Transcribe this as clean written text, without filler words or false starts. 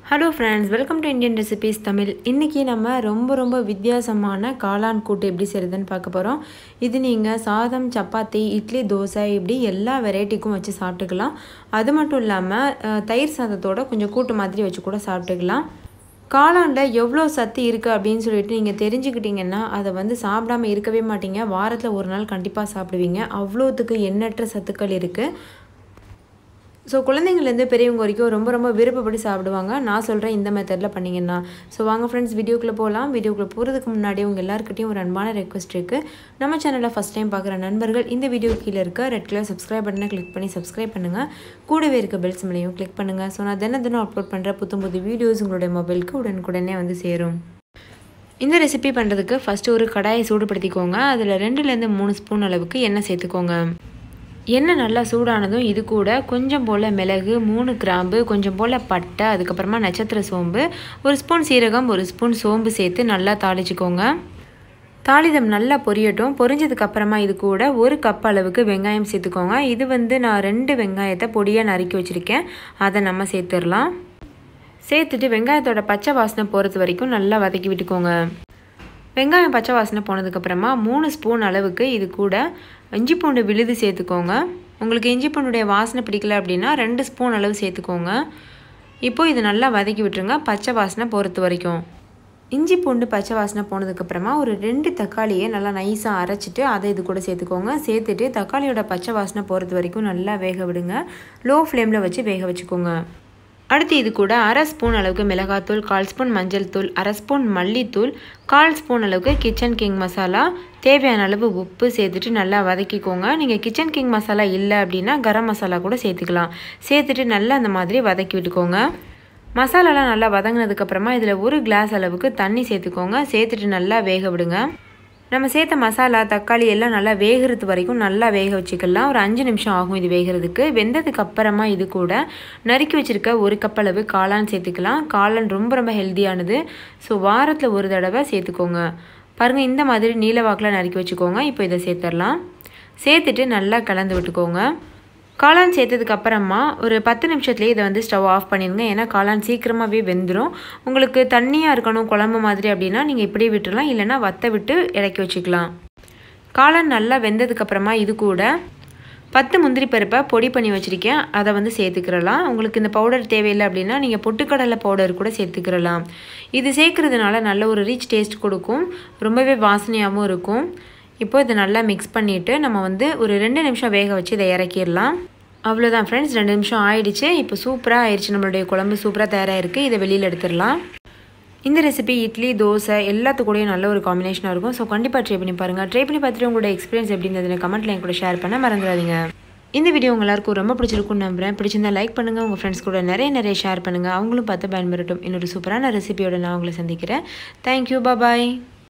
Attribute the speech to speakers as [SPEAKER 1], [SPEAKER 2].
[SPEAKER 1] Hello friends, welcome to Indian Recipes Tamil. இன்னைக்கு நம்ம ரொம்ப வித்தியாசமான காளான் கூட்டு எப்படி செய்யறதுன்னு பார்க்க போறோம். இது நீங்க சாதம், சப்பாத்தி, இட்லி, தோசை இப்படி எல்லா வெரைட்டிக்கும் வச்சு சாப்பிட்டுக்கலாம். அது மட்டும் இல்லாம தயிர் சாதத்தோட கொஞ்சம் கூட்டு மாதிரி வச்சு கூட சாப்பிட்டுக்கலாம். காளான்ல எவ்வளோ சத்து இருக்கு அப்படின்னு சொல்லிட்டு நீங்க தெரிஞ்சுக்கிட்டீங்கன்னா அதை சாப்பிடாம இருக்கவே மாட்டீங்க. வாரத்துல ஒரு நாள் கண்டிப்பா சாப்பிடுவீங்க. அவ்வளோத்துக்கு எண்ணற்ற சத்துக்கள் இருக்கு. ஸோ குழந்தைங்கள்லேருந்து பெரியவங்க வரைக்கும் ரொம்ப விருப்பப்பட்டு சாப்பிடுவாங்க. நான் சொல்கிறேன் இந்த மெத்தடில் பண்ணிங்கன்னா. ஸோ வாங்க ஃப்ரெண்ட்ஸ் வீடியோக்குள்ளே போகலாம். வீடியோக்குள்ளே போகிறதுக்கு முன்னாடி உங்கள் எல்லாருக்கிட்டையும் ஒரு அன்பான ரெக்வஸ்ட் இருக்குது. நம்ம சேனலில் ஃபஸ்ட் டைம் பார்க்குற நண்பர்கள் இந்த வீடியோ கீழே இருக்க ரெட் கலர் சப்ஸ்கிரைப் பட்டனை கிளிக் பண்ணி சப்ஸ்கிரைப் பண்ணுங்கள். கூடவே இருக்க பெல் சிம்லையும் கிளிக் பண்ணுங்கள். ஸோ நான் தினம் அப்லோட் பண்ணுற புது வீடியோஸ் உங்களுடைய மொபைலுக்கு உடனே சேரும். இந்த ரெசிபி பண்ணுறதுக்கு ஃபஸ்ட்டு ஒரு கடாயை சூடுபடுத்திக்கோங்க. அதில் 2லேருந்து 3 ஸ்பூன் அளவுக்கு எண்ணெய் சேர்த்துக்கோங்க. எண்ணெய் நல்லா சூடானதும் இது கூட கொஞ்சம் போல் மிளகு, 3 கிராம்பு, கொஞ்சம் போல் பட்டை, அதுக்கப்புறமா நட்சத்திர சோம்பு, 1 ஸ்பூன் சீரகம், 1 ஸ்பூன் சோம்பு சேர்த்து நல்லா தாளிச்சுக்கோங்க. தாளிதம் நல்லா பொரியட்டும். பொரிஞ்சதுக்கப்புறமா இது கூட 1 கப் அளவுக்கு வெங்காயம் சேர்த்துக்கோங்க. இது நான் 2 வெங்காயத்தை பொடியாக நறுக்கி வச்சுருக்கேன். அதை நம்ம சேர்த்துடலாம். சேர்த்துட்டு வெங்காயத்தோட பச்சை வாசனை போகிறது வரைக்கும் நல்லா வதக்கி விட்டுக்கோங்க. வெங்காயம் பச்சை வாசனை போனதுக்கப்புறமா 3 ஸ்பூன் அளவுக்கு இது கூட இஞ்சி பூண்டு விழுது சேர்த்துக்கோங்க. உங்களுக்கு இஞ்சி பூண்டுடைய வாசனை பிடிக்கல அப்படின்னா 2 ஸ்பூன் அளவு சேர்த்துக்கோங்க. இப்போது இது நல்லா வதக்கி விட்டுருங்க பச்சை வாசனை போகிறது வரைக்கும். இஞ்சி பூண்டு பச்சை வாசனை போனதுக்கப்புறமா ஒரு 2 தக்காளியை நல்லா நைஸாக அரைச்சிட்டு அதை இது கூட சேர்த்துக்கோங்க. சேர்த்துட்டு தக்காளியோட பச்சை வாசனை போகிறது வரைக்கும் நல்லா வேக விடுங்க. லோ ஃப்ளேமில் வச்சு வேக வச்சுக்கோங்க. அடுத்து இது கூட 1/2 ஸ்பூன் அளவுக்கு மிளகாத்தூள், 1/4 ஸ்பூன் மஞ்சள் தூள், 1/2 ஸ்பூன் மல்லித்தூள், 1/4 ஸ்பூன் அளவுக்கு கிச்சன் கிங் மசாலா, தேவையான அளவு உப்பு சேர்த்துட்டு நல்லா வதக்கிக்கோங்க. நீங்கள் கிச்சன் கிங் மசாலா இல்லை அப்படின்னா கரம் மசாலா கூட சேர்த்துக்கலாம். சேர்த்துட்டு நல்லா அந்த மாதிரி வதக்கி விட்டுக்கோங்க. மசாலாலாம் நல்லா வதங்கினதுக்கப்புறமா இதில் 1 கிளாஸ் அளவுக்கு தண்ணி சேர்த்துக்கோங்க. சேர்த்துட்டு நல்லா வேக விடுங்க. நம்ம சேர்த்த மசாலா, தக்காளி எல்லாம் நல்லா வேகிறது வரைக்கும் நல்லா வேக வச்சுக்கலாம். ஒரு 5 நிமிஷம் ஆகும் இது வேகிறதுக்கு. வெந்ததுக்கு அப்புறமா இது கூட நறுக்கி வச்சுருக்க 1 கப் அளவு காளான் சேர்த்துக்கலாம். காளான் ரொம்ப ஹெல்த்தியானது. ஸோ வாரத்தில் ஒரு தடவை சேர்த்துக்கோங்க. பாருங்கள், இந்த மாதிரி நீல வாக்கில் நறுக்கி வச்சுக்கோங்க. இப்போ இதை சேர்த்துடலாம். சேர்த்துட்டு நல்லா கலந்து விட்டுக்கோங்க. காளான் சேர்த்ததுக்கு அப்புறமா ஒரு 10 நிமிஷத்துலேயே இதை ஸ்டவ் ஆஃப் பண்ணிடுங்க. ஏன்னா காளான் சீக்கிரமாகவே வெந்துடும். உங்களுக்கு தண்ணியாக இருக்கணும் குழம்பு மாதிரி அப்படின்னா நீங்கள் இப்படியே விட்டுடலாம். இல்லைனா வத்த விட்டு இறக்கி வச்சுக்கலாம். காளான் நல்லா வெந்ததுக்கப்புறமா இது கூட 10 முந்திரி பருப்பை பொடி பண்ணி வச்சுருக்கேன். அதை சேர்த்துக்கிறலாம். உங்களுக்கு இந்த பவுடர் தேவையில்லை அப்படின்னா நீங்கள் பொட்டுக்கடலை பவுடர் கூட சேர்த்துக்கிறலாம். இது சேர்க்குறதுனால நல்ல ஒரு ரிச் டேஸ்ட் கொடுக்கும். ரொம்பவே வாசனையாகவும் இருக்கும். இப்போ இதை நல்லா மிக்ஸ் பண்ணிவிட்டு நம்ம ஒரு 2 நிமிஷம் வேக வச்சு இதை இறக்கிடலாம். அவ்வளோதான் ஃப்ரெண்ட்ஸ், 2 நிமிஷம் ஆயிடுச்சு. இப்போ சூப்பராக ஆயிடுச்சு. நம்மளுடைய குழம்பு சூப்பராக தயாராக இருக்குது. இதை வெளியில் எடுத்துடலாம். இந்த ரெசிபி இட்லி, தோசை எல்லாத்துக்கூடயும் நல்ல ஒரு காம்பினேஷனாக இருக்கும். ஸோ கண்டிப்பாக ட்ரை பண்ணி பாருங்கள். ட்ரை பண்ணி பார்த்துட்டு உங்களோட எக்ஸ்பீரியன்ஸ் எப்படி இருந்ததுன்னு கமெண்ட்டில் என் கூட ஷேர் பண்ண மறந்துடாதீங்க. இந்த வீடியோ உங்கள் எல்லாருக்கும் ரொம்ப பிடிச்சிருக்குன்னு நம்புகிறேன். பிடிச்சிருந்தா லைக் பண்ணுங்கள். உங்கள் ஃப்ரெண்ட்ஸ் கூட நிறைய ஷேர் பண்ணுங்கள். அவங்களும் பார்த்து பயன்பெறட்டும். இன்னொரு சூப்பரான ரெசிபியோட நான் உங்களை சந்திக்கிறேன். தேங்க்யூ, பாய்.